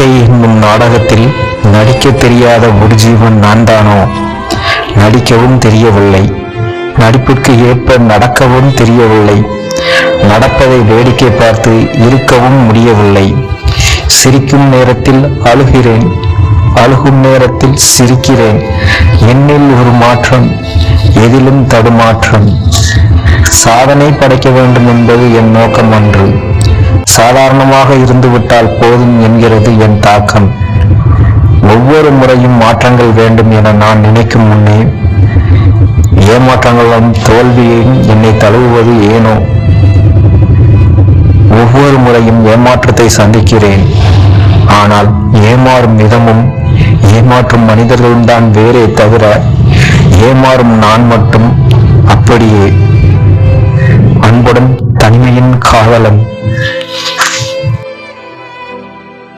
வாழ்க்கை என்னும் நாடகத்தில் நடிக்க தெரியாத ஒரு ஜீவன் நான் தானோ? நடிக்கவும் தெரியவில்லை, நடிப்புக்கு ஏற்ப நடக்கவும் தெரியவில்லை, நடப்பதை வேடிக்கை பார்த்து இருக்கவும் முடியவில்லை. சிரிக்கும் நேரத்தில் அழுகிறேன், அழுகும் நேரத்தில் சிரிக்கிறேன். என்னில் ஒரு மாற்றம், எதிலும் தடுமாற்றம். சாதனை படைக்க வேண்டும் என்பது என் நோக்கம் அன்று. சாதாரணமாக இருந்துவிட்டால் போதும் என்கிறது என் தாக்கம். ஒவ்வொரு முறையும் மாற்றங்கள் வேண்டும் என நான் நினைக்கும் முன்னே ஏமாற்றங்களும் தோல்வியையும் என்னை தழுவுவது ஏனோ? ஒவ்வொரு முறையும் ஏமாற்றத்தை சந்திக்கிறேன். ஆனால் ஏமாறும் விதமும் ஏமாற்றும் மனிதர்களும் தான் வேறே தவிர ஏமாறும் நான் மட்டும் அப்படியே. அன்புடன் தனிமையின் காதலன்.